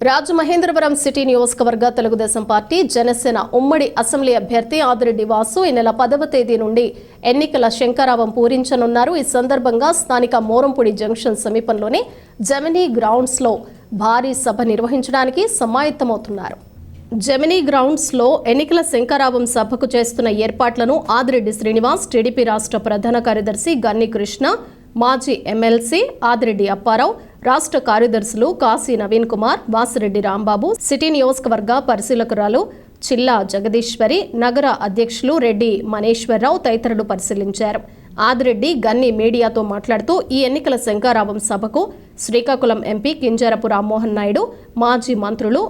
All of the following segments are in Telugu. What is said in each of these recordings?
రాజమహేంద్రవరం సిటీ నియోజకవర్గ తెలుగుదేశం పార్టీ జనసేన ఉమ్మడి అసెంబ్లీ అభ్యర్థి ఆదిరెడ్డి వాసు ఈ నెల 10వ తేదీ నుండి ఎన్నికల శంఖారావం పూరించనున్నారు. ఈ సందర్భంగా స్థానిక మోరంపూడి జంక్షన్ సమీపంలోని జెమినీ గ్రౌండ్స్ లో భారీ సభ నిర్వహించడానికి సమాయత్తమవుతున్నారు. జెమినీ గ్రౌండ్స్ లో ఎన్నికల శంఖారావం సభకు చేస్తున్న ఏర్పాట్లను ఆదిరెడ్డి శ్రీనివాస్, టీడీపీ రాష్ట్ర ప్రధాన కార్యదర్శి గన్ని కృష్ణ, మాజీ ఎమ్మెల్సీ ఆదిరెడ్డి అప్పారావు, రాష్ట్ర కార్యదర్శులు కాశీ నవీన్ కుమార్, వాసిరెడ్డి రాంబాబు, సిటీ నియోజకవర్గ పరిశీలకురాలు చిల్లా జగదీశ్వరి, నగర అధ్యక్షులు రెడ్డి మనీశ్వరరావు తదితరులు పరిశీలించారు. ఆదిరెడ్డి గన్ని మీడియాతో మాట్లాడుతూ ఈ ఎన్నికల శంఖారావం సభకు శ్రీకాకుళం ఎంపీ కింజరపు రామ్మోహన్ నాయుడు, మాజీ మంత్రులు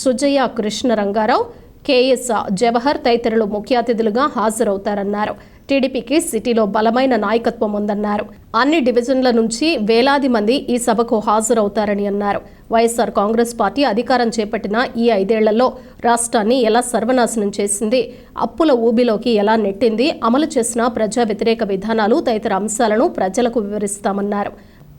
సుజయ్య కృష్ణరంగారావు, కేఎస్ జవహర్ తదితరులు ముఖ్య అతిథులుగా హాజరవుతారన్నారు. టీడీపీకి సిటీలో బలమైన నాయకత్వం ఉందన్నారు. అన్ని డివిజన్ల నుంచి వేలాది మంది ఈ సభకు హాజరవుతారని అన్నారు. వైఎస్ఆర్ కాంగ్రెస్ పార్టీ అధికారం చేపట్టిన ఈ 5 ఏళ్లలో రాష్ట్రాన్ని ఎలా సర్వనాశనం చేసింది, అప్పుల ఊబిలోకి ఎలా నెట్టింది, అమలు చేసిన ప్రజా వ్యతిరేక విధానాలు తదితర అంశాలను ప్రజలకు వివరిస్తామన్నారు.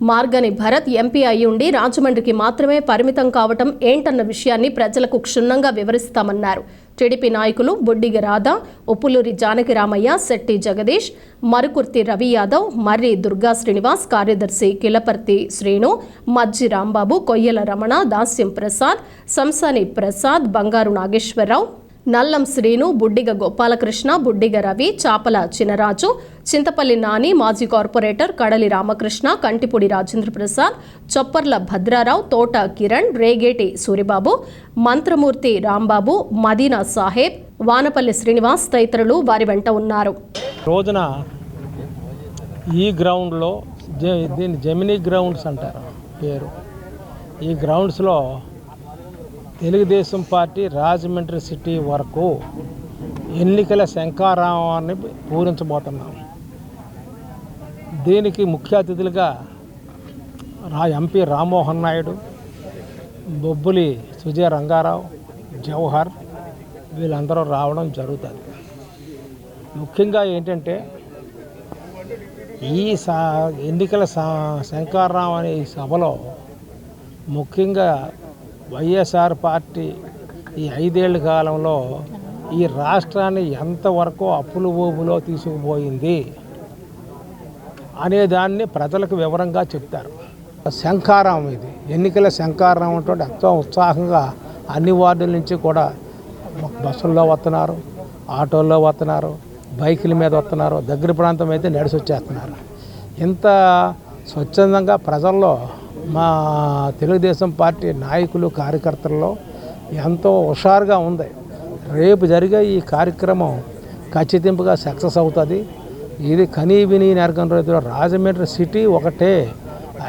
మార్గని భరత్ ఎంపీ అయ్యుండి రాజమండ్రికి మాత్రమే పరిమితం కావటం ఏంటన్న విషయాన్ని ప్రజలకు క్షుణ్ణంగా వివరిస్తామన్నారు. టీడీపీ నాయకులు బొడ్డిగ రాధా, ఉప్పులూరి జానకిరామయ్య, శెట్టి జగదీష్, మరుకుర్తి రవి యాదవ్, మర్రి దుర్గా శ్రీనివాస్, కార్యదర్శి కిలపర్తి శ్రీను, మజ్జి రాంబాబు, కొయ్యల రమణ, దాస్యం ప్రసాద్, సంసాని ప్రసాద్, బంగారు నాగేశ్వరరావు, నల్లం శ్రీను, బుడ్డిగ గోపాలకృష్ణ, బుడ్డిగ రవి, చాపల చినరాజు, చింతపల్లి నాని, మాజీ కార్పొరేటర్ కడలి రామకృష్ణ, కంటిపూడి రాజేంద్ర ప్రసాద్, చొప్పర్ల భద్రారావు, తోట కిరణ్, రేగేటి సూరిబాబు, మంత్రమూర్తి రాంబాబు, మదీనా సాహెబ్, వానపల్లి శ్రీనివాస్ తదితరులు వారి వెంట ఉన్నారు. రోజున ఈ గ్రౌండ్లో దీన్ని జెమినీ గ్రౌండ్స్ అంటారు పేరు. ఈ గ్రౌండ్స్లో తెలుగుదేశం పార్టీ రాజమండ్రి సిటీ వరకు ఎన్నికల శంఖారావాన్ని పూరించబోతున్నాం. దీనికి ముఖ్య అతిథులుగా ఎంపీ రామ్మోహన్ నాయుడు, బొబ్బులి సుజయ రంగారావు, జవహర్ వీళ్ళందరూ రావడం జరుగుతుంది. ముఖ్యంగా ఏంటంటే ఈ ఎన్నికల శంఖారావం అనే ఈ సభలో ముఖ్యంగా వైఎస్ఆర్ పార్టీ ఈ 5 ఏళ్ల కాలంలో ఈ రాష్ట్రాన్ని ఎంతవరకు అప్పుల ఊబులో తీసుకుపోయింది అనేదాన్ని ప్రజలకు వివరంగా చెప్తారు. శంఖారావం ఇది ఎన్నికల శంఖారావం అంటే ఎంతో ఉత్సాహంగా అన్ని వార్డుల నుంచి కూడా బస్సుల్లో వస్తున్నారు, ఆటోల్లో వస్తున్నారు, బైకుల మీద వస్తున్నారు, దగ్గర ప్రాంతం అయితే నడిచి వచ్చేస్తున్నారు. ఇంత స్వచ్ఛందంగా ప్రజల్లో మా తెలుగుదేశం పార్టీ నాయకులు కార్యకర్తల్లో ఎంతో హుషారుగా ఉంది. రేపు జరిగే ఈ కార్యక్రమం ఖచ్చితంగా సక్సెస్ అవుతుంది. ఇది కనీ విని నెరగని రైతులు రాజమండ్రి సిటీ ఒకటే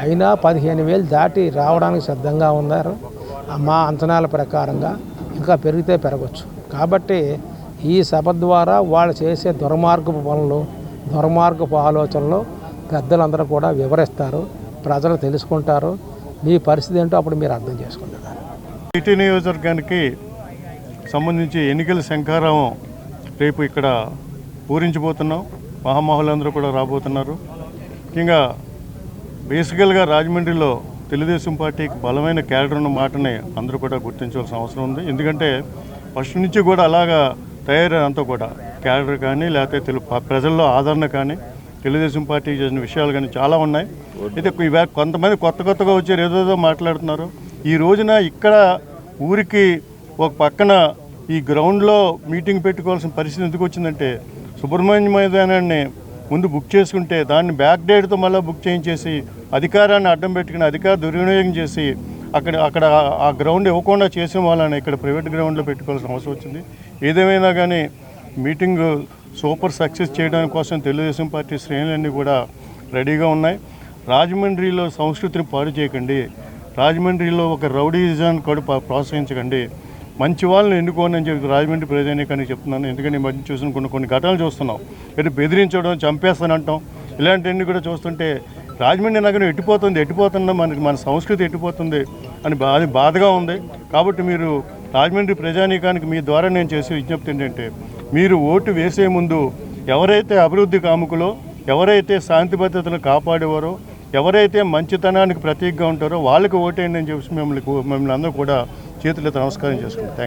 అయినా 15,000 దాటి రావడానికి సిద్ధంగా ఉన్నారు. మా అంచనాల ప్రకారంగా ఇంకా పెరిగితే పెరగచ్చు. కాబట్టి ఈ సభ ద్వారా వాళ్ళు చేసే దుర్మార్గపు పనులు, దుర్మార్గపు ఆలోచనలు పెద్దలందరూ కూడా వివరిస్తారు, ప్రజలు తెలుసుకుంటారు. మీ పరిస్థితి ఏంటో అప్పుడు మీరు అర్థం చేసుకుంటారు. సిటీ నియోజకవర్గానికి సంబంధించి ఎన్నికల శంఖారావం రేపు ఇక్కడ పూరించబోతున్నాం. మహామహులందరూ కూడా రాబోతున్నారు. ముఖ్యంగా బేసికల్గా రాజమండ్రిలో తెలుగుదేశం పార్టీకి బలమైన క్యాడర్ ఉన్న మాటని అందరూ కూడా గుర్తించవలసిన అవసరం ఉంది. ఎందుకంటే ఫస్ట్ నుంచి కూడా అలాగా తయారంతా కూడా క్యాడర్ కానీ లేకపోతే ప్రజల్లో ఆదరణ కానీ తెలుగుదేశం పార్టీ చేసిన విషయాలు కానీ చాలా ఉన్నాయి. అయితే కొంతమంది కొత్తగా వచ్చారు, ఏదోదో మాట్లాడుతున్నారు. ఈ రోజున ఇక్కడ ఊరికి ఒక పక్కన ఈ గ్రౌండ్లో మీటింగ్ పెట్టుకోవాల్సిన పరిస్థితి ఎందుకు వచ్చిందంటే సుబ్రహ్మణ్య మైదానాన్ని ముందు బుక్ చేసుకుంటే దాన్ని బ్యాక్ డేట్తో మళ్ళీ బుక్ చేయించేసి అధికారాన్ని అడ్డం పెట్టుకుని అధికార దుర్వినియోగం చేసి అక్కడ ఆ గ్రౌండ్ ఇవ్వకుండా చేసిన వాళ్ళని ఇక్కడ ప్రైవేట్ గ్రౌండ్లో పెట్టుకోవాల్సిన అవసరం వచ్చింది. ఏదేమైనా కానీ మీటింగ్ సూపర్ సక్సెస్ చేయడం కోసం తెలుగుదేశం పార్టీ శ్రేణులన్నీ కూడా రెడీగా ఉన్నాయి. రాజమండ్రిలో సంస్కృతిని పాడు చేయకండి, రాజమండ్రిలో ఒక రౌడీజాన్ని కూడా ప్రోత్సహించకండి, మంచి వాళ్ళని ఎన్నుకోని అని చెప్పి రాజమండ్రి ప్రజానీకానికి చెప్తున్నాను. ఎందుకంటే ఈ మధ్య చూసిన కొన్ని ఘటనలు చూస్తున్నాం. అంటే బెదిరించడం, చంపేస్తానంటాం, ఇలాంటివన్నీ కూడా చూస్తుంటే రాజమండ్రి నగరం ఎట్టిపోతుందో మన సంస్కృతి ఎట్టిపోతుంది అని బాధగా ఉంది. కాబట్టి మీరు రాజమండ్రి ప్రజానీకానికి మీ ద్వారా నేను చేసే విజ్ఞప్తి ఏంటంటే మీరు ఓటు వేసే ముందు ఎవరైతే అభివృద్ధి కాముకులో, ఎవరైతే శాంతి భద్రతను కాపాడేవారో, ఎవరైతే మంచితనానికి ప్రతీకగా ఉంటారో వాళ్ళకి ఓటేయండి అని చెప్పి మిమ్మల్ని అందరూ కూడా చేతులెత్తి నమస్కారం చేసుకుంటాం. థ్యాంక్